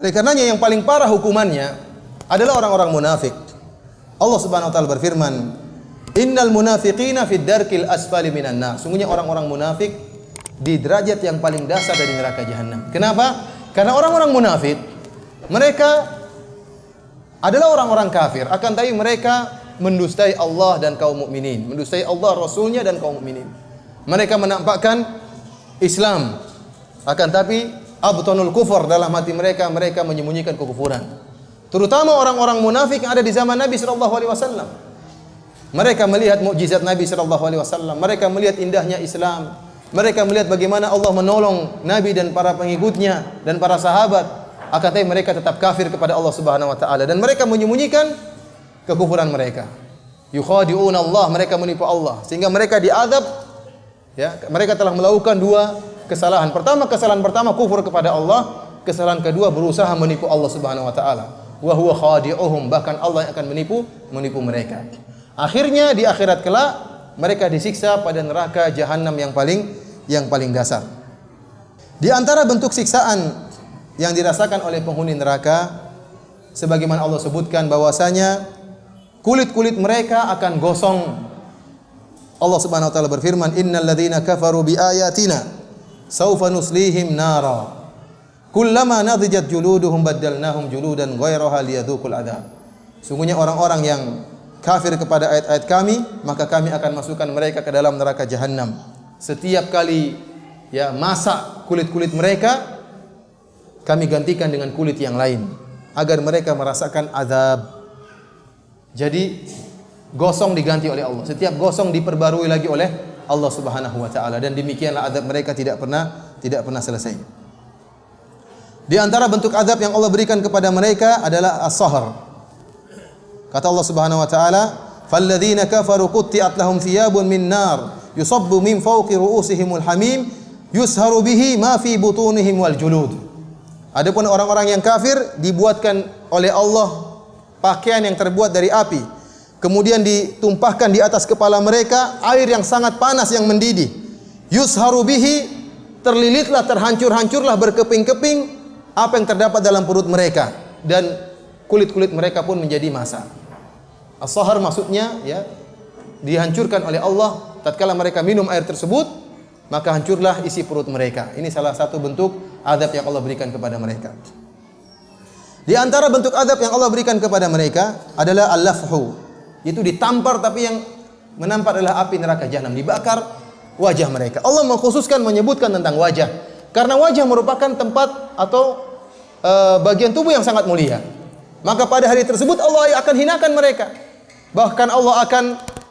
Oleh karenanya yang paling parah hukumannya adalah orang-orang munafik. Allah Subhanahu wa taala berfirman, "Innal munafiqina fid darkil asfali minan nar." Sungguhnya orang-orang munafik di derajat yang paling dasar dari neraka jahanam. Kenapa? Karena orang-orang munafik mereka adalah orang-orang kafir, akan tapi mereka mendustai Allah dan kaum mukminin, mendustai Allah, Rasulnya dan kaum mukminin. Mereka menampakkan Islam, akan tapi abtanul kufur, dalam hati mereka menyembunyikan kekufuran. Terutama orang-orang munafik yang ada di zaman Nabi sallallahu alaihi wasallam. Mereka melihat mukjizat Nabi sallallahu alaihi wasallam, mereka melihat indahnya Islam, mereka melihat bagaimana Allah menolong Nabi dan para pengikutnya dan para sahabat. Akan tapi mereka tetap kafir kepada Allah Subhanahu wa taala dan mereka menyembunyikan kekufuran mereka. Yukhadi'una Allah, mereka menipu Allah sehingga mereka diazab. Ya, mereka telah melakukan dua kesalahan. Kesalahan pertama kufur kepada Allah, kesalahan kedua berusaha menipu Allah Subhanahu wa taala. Wa huwa khadi'uhum, bahkan Allah yang akan menipu mereka. Akhirnya di akhirat kelak mereka disiksa pada neraka jahanam yang paling dasar. Di antara bentuk siksaan yang dirasakan oleh penghuni neraka, sebagaimana Allah sebutkan bahwasanya kulit-kulit mereka akan gosong. Allah Subhanahu wa taala berfirman, "Innal ladzina kafaru biayatina saufa nuslihim nara. Kullama nadijat juluduhum baddalnahum juludan ghairaha liyadzuqul adzab." Sungguhnya orang-orang yang kafir kepada ayat-ayat kami, maka kami akan masukkan mereka ke dalam neraka jahanam. Setiap kali masak kulit-kulit mereka, kami gantikan dengan kulit yang lain agar mereka merasakan azab. Jadi gosong diganti oleh Allah. Setiap gosong diperbarui lagi oleh Allah Subhanahu wa taala dan demikianlah azab mereka tidak pernah selesai. Di antara bentuk azab yang Allah berikan kepada mereka adalah as-sahr. Kata Allah Subhanahu wa taala, "Falladzina kafaru qutti'at lahum thiyabun min nar yusabbu min fawqi ru'usihimul hamim yusharu bihi ma fi butunihim wal julud." Adapun orang-orang yang kafir dibuatkan oleh Allah pakaian yang terbuat dari api, kemudian ditumpahkan di atas kepala mereka air yang sangat panas yang mendidih. Yusharu bihi, terlilitlah, terhancur-hancurlah, berkeping-keping apa yang terdapat dalam perut mereka dan kulit-kulit mereka pun menjadi massa. As-sahar maksudnya dihancurkan oleh Allah tatkala mereka minum air tersebut, maka hancurlah isi perut mereka. Ini salah satu bentuk azab yang Allah berikan kepada mereka. Di antara bentuk azab yang Allah berikan kepada mereka adalah al-lafhu, yaitu ditampar, tapi yang menampar adalah api neraka jahanam, dibakar wajah mereka. Allah mengkhususkan menyebutkan tentang wajah karena wajah merupakan tempat atau bagian tubuh yang sangat mulia. Maka pada hari tersebut Allah akan hinakan mereka. Bahkan Allah akan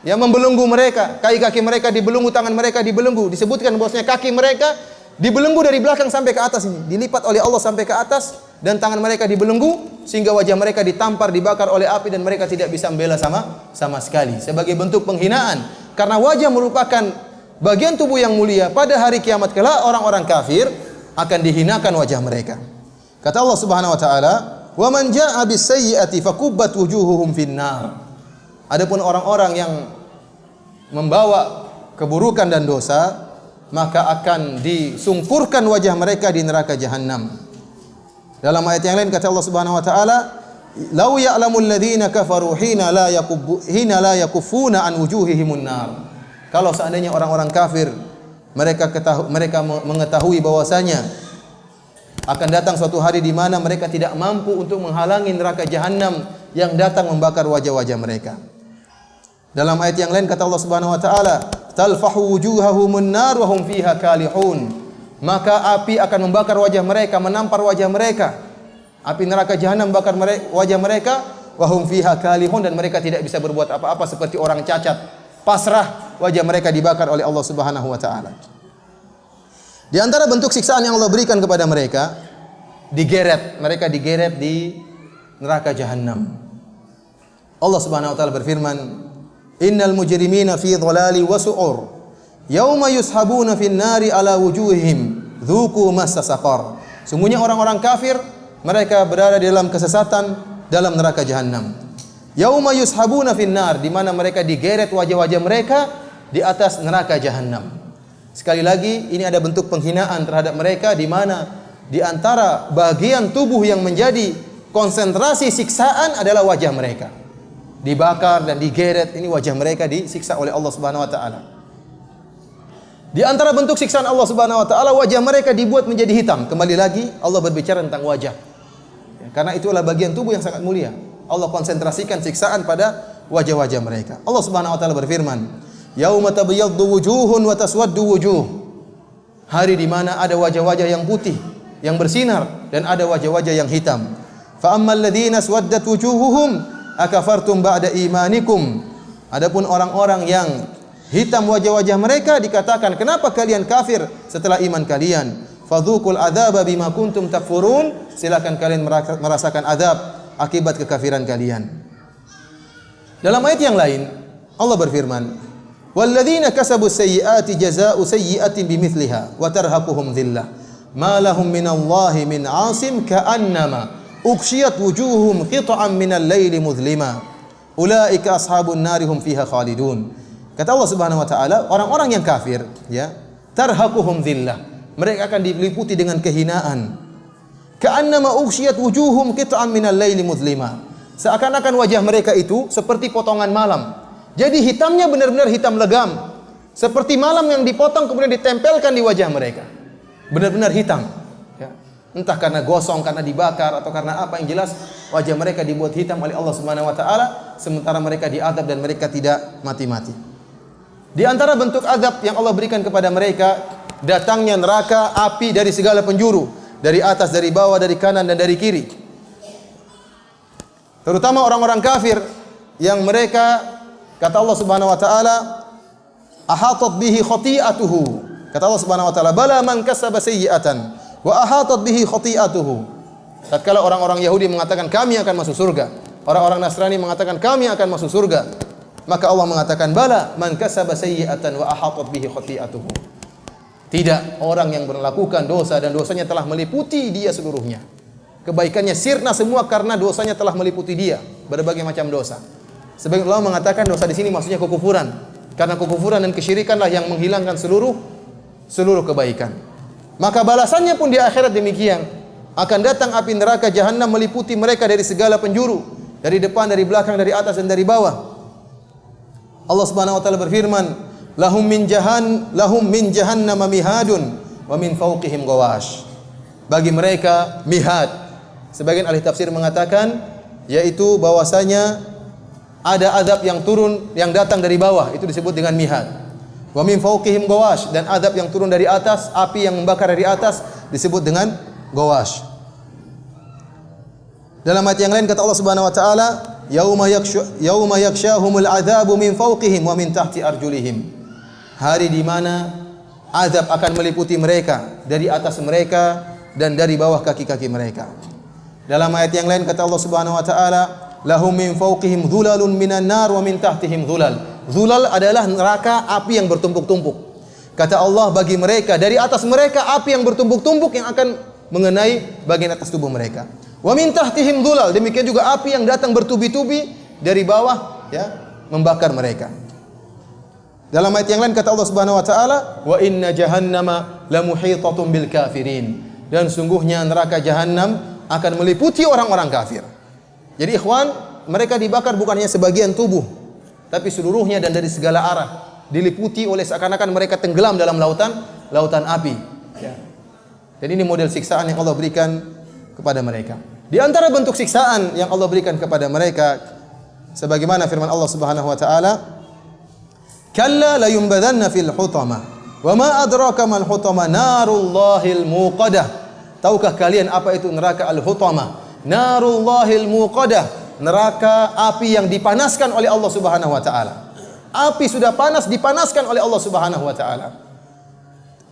membelenggu mereka, kaki-kaki mereka dibelenggu, tangan mereka dibelenggu. Disebutkan bahwasanya kaki mereka dibelenggu dari belakang sampai ke atas, ini dilipat oleh Allah sampai ke atas, dan tangan mereka dibelenggu sehingga wajah mereka ditampar, dibakar oleh api dan mereka tidak bisa membela sama sekali sebagai bentuk penghinaan. Karena wajah merupakan bagian tubuh yang mulia. Pada hari kiamat kelak orang-orang kafir akan dihinakan wajah mereka. Kata Allah Subhanahu wa taala, "Wa man jaa'a bis-sayyi'ati fakubbat wujuhuhum fin-nar." Adapun orang-orang yang membawa keburukan dan dosa, maka akan disungkurkan wajah mereka di neraka jahanam. Dalam ayat yang lain kata Allah Subhanahu wa taala, "Lau ya'lamul ladzina kafaru hina la yakuffuna an wujuhihimun nar." Kalau seandainya orang-orang kafir mereka mengetahui bahwasanya akan datang suatu hari di mana mereka tidak mampu untuk menghalangi neraka jahanam yang datang membakar wajah-wajah mereka. Dalam ayat yang lain kata Allah Subhanahu wa taala, "Talfahu wujuhahumun nar wa hum fiha kalihun." Maka api akan membakar wajah mereka, menampar wajah mereka. Api neraka jahanam membakar wajah mereka, wa hum fiha kalihun, dan mereka tidak bisa berbuat apa-apa seperti orang cacat. Pasrah, wajah mereka dibakar oleh Allah Subhanahu wa taala. Di antara bentuk siksaan yang Allah berikan kepada mereka, mereka digeret di neraka jahanam. Allah Subhanahu wa taala berfirman, "Innal mujrimina fi dhalali wa su'ur, yauma yushabuna fin nari ala wujuhihim, dzuqu massa saqar." Sungguhnya orang-orang kafir mereka berada di dalam kesesatan dalam neraka jahanam. Yauma yushabuna fin nar, di mana mereka digeret wajah-wajah mereka di atas neraka jahanam. Sekali lagi ini ada bentuk penghinaan terhadap mereka, di mana di antara bagian tubuh yang menjadi konsentrasi siksaan adalah wajah mereka. Dibakar dan digeret, ini wajah mereka disiksa oleh Allah Subhanahu wa taala. Di antara bentuk siksaan Allah Subhanahu wa taala, wajah mereka dibuat menjadi hitam. Kembali lagi Allah berbicara tentang wajah. Karena itu adalah bagian tubuh yang sangat mulia. Allah konsentrasikan siksaan pada wajah-wajah mereka. Allah Subhanahu wa taala berfirman, "Yauma tabyaddu wujuhun wa taswaddu wujuh." Hari di mana ada wajah-wajah yang putih, yang bersinar, dan ada wajah-wajah yang hitam. Fa ammal ladzina aswaddat wujuhuhum akafartum ba'da imanikum. Adapun orang-orang yang hitam wajah-wajah mereka dikatakan, "Kenapa kalian kafir setelah iman kalian?" Fadzuqul adzaba bima kuntum takfurun. Silakan kalian merasakan azab akibat kekafiran kalian. Dalam ayat yang lain Allah berfirman, "Walladzina kasabus sayyi'ati jazaa'u sayyi'atin bimithliha wa tarhaquhum dhillah ma lahum minallahi min 'asim ka'annama ughshiyat wujuhum qit'an minal laili mudhlima ulaika ashabun nari hum fiha khalidun." Kata Allah Subhanahu wa taala, orang-orang yang kafir, ya, tarhaquhum dhillah, mereka akan diliputi dengan kehinaan. Ka'annama ughshiyat wujuhum qit'an minal laili mudhlima, seakan-akan wajah mereka itu seperti potongan malam. Jadi hitamnya benar-benar hitam legam, seperti malam yang dipotong kemudian ditempelkan di wajah mereka. Benar-benar hitam, ya. Entah karena gosong, karena dibakar, atau karena apa, yang jelas wajah mereka dibuat hitam oleh Allah Subhanahu wa taala, sementara mereka diadab dan mereka tidak mati-mati. Di antara bentuk azab yang Allah berikan kepada mereka, datangnya neraka api dari segala penjuru, dari atas, dari bawah, dari kanan dan dari kiri. Terutama orang-orang kafir yang mereka, kata Allah Subhanahu wa taala, ahatat bihi khati'atuhu. Kata Allah Subhanahu wa taala, bala man kasaba sayyi'atan wa ahatat bihi khati'atuhu. Tatkala orang-orang Yahudi mengatakan kami akan masuk surga, orang-orang Nasrani mengatakan kami akan masuk surga, maka Allah mengatakan bala man kasaba sayyi'atan wa ahatat bihi khati'atuhu. Tidak, orang yang melakukan dosa dan dosanya telah meliputi dia seluruhnya. Kebaikannya sirna semua karena dosanya telah meliputi dia, berbagai macam dosa. Sebagian ulama mengatakan dosa di sini maksudnya kekufuran, karena kekufuran dan kesyirikanlah yang menghilangkan seluruh kebaikan. Maka balasannya pun di akhirat demikian. Akan datang api neraka jahanam meliputi mereka dari segala penjuru, dari depan, dari belakang, dari atas dan dari bawah. Allah Subhanahu wa taala berfirman, lahum min jahannam mihadun wa min fawqihim ghawash. Bagi mereka mihad. Sebagian ahli tafsir mengatakan yaitu bahwasanya ada azab yang turun, yang datang dari bawah, itu disebut dengan mihad. Wa min fawqihim ghawash, dan azab yang turun dari atas, api yang membakar dari atas, disebut dengan ghawash. Dalam ayat yang lain kata Allah Subhanahu wa taala, yauma yakshahumul adzabu min fawqihim wa min tahti arjulihim. Hari di mana azab akan meliputi mereka, dari atas mereka dan dari bawah kaki-kaki mereka. Dalam ayat yang lain kata Allah Subhanahu wa taala, lahum min fawqihim dhulalun minan nar wa min tahtihim dhulal. Dhulal adalah neraka, api yang bertumpuk-tumpuk. Kata Allah, bagi mereka, dari atas mereka api yang bertumpuk-tumpuk yang akan mengenai bagian atas tubuh mereka. Wa min tahtihim dhulal, demikian juga api yang datang bertubi-tubi dari bawah, ya, membakar mereka. Dalam ayat yang lain kata Allah Subhanahu wa taala, wa inna jahannama lamuhitatun bil kafirin, dan sungguhnya neraka jahanam akan meliputi orang-orang kafir. Jadi ikhwan, mereka dibakar bukan hanya sebagian tubuh, tapi seluruhnya dan dari segala arah, diliputi oleh seakan-akan mereka tenggelam dalam lautan api, ya. Dan ini model siksaan yang Allah berikan kepada mereka. Di antara bentuk siksaan yang Allah berikan kepada mereka, sebagaimana firman Allah Subhanahu wa taala, kalla la yumbadanna fil hutama wa ma adraka mal hutama narullahil muqadah. Tahukah kalian apa itu neraka al-hutama? Narullahil muqadah, neraka api yang dipanaskan oleh Allah Subhanahu wa taala. Api sudah panas dipanaskan oleh Allah Subhanahu wa taala.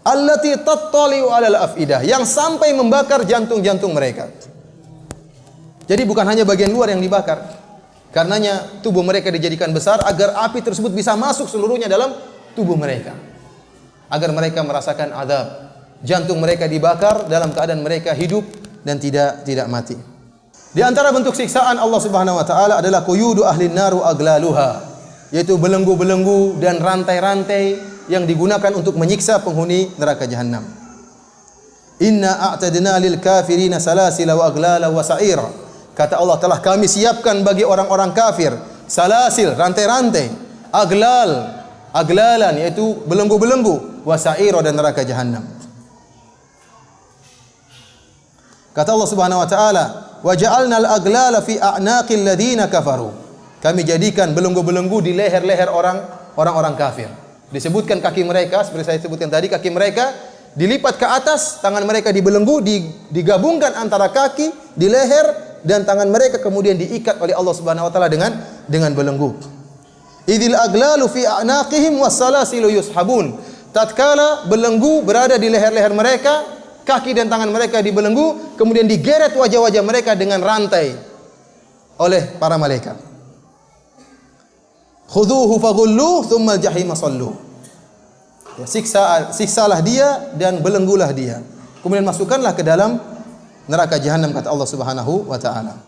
Allati tattali'u 'alal afidah, yang sampai membakar jantung-jantung mereka. Jadi bukan hanya bagian luar yang dibakar. Karenanya tubuh mereka dijadikan besar agar api tersebut bisa masuk seluruhnya dalam tubuh mereka, agar mereka merasakan azab. Jantung mereka dibakar dalam keadaan mereka hidup dan tidak mati. Di antara bentuk siksaan Allah Subhanahu wa taala adalah quyudu ahlin naru aglaluha, yaitu belenggu-belenggu dan rantai-rantai yang digunakan untuk menyiksa penghuni neraka jahanam. Inna a'tadna lil kafirina salasila wa aghlala wa sa'ira. Kata Allah, telah kami siapkan bagi orang-orang kafir salasil, rantai-rantai, aglalan yaitu belenggu-belenggu, wa sa'ira dan neraka jahanam. Kata Allah Subhanahu wa taala, wa ja'alna al-aghlala fi a'naqil ladina kafaru. Kami jadikan belenggu-belenggu di leher-leher orang-orang kafir. Disebutkan kaki mereka, seperti saya sebutkan tadi, kaki mereka dilipat ke atas, tangan mereka dibelenggu, digabungkan antara kaki di leher, dan tangan mereka kemudian diikat oleh Allah Subhanahu wa taala dengan belenggu. Idzil aglalu fi a'naqihim was-salasilu yushabun. Tatkala belenggu berada di leher-leher mereka, kaki dan tangan mereka dibelenggu, kemudian digeret wajah-wajah mereka dengan rantai oleh para malaikat. Khudhuhu faghulluh tsumma al-jahima sallu. Ya, siksalah dia dan belenggulah dia. Kemudian masukkanlah ke dalam neraka jahanam, kata Allah Subhanahu wa taala.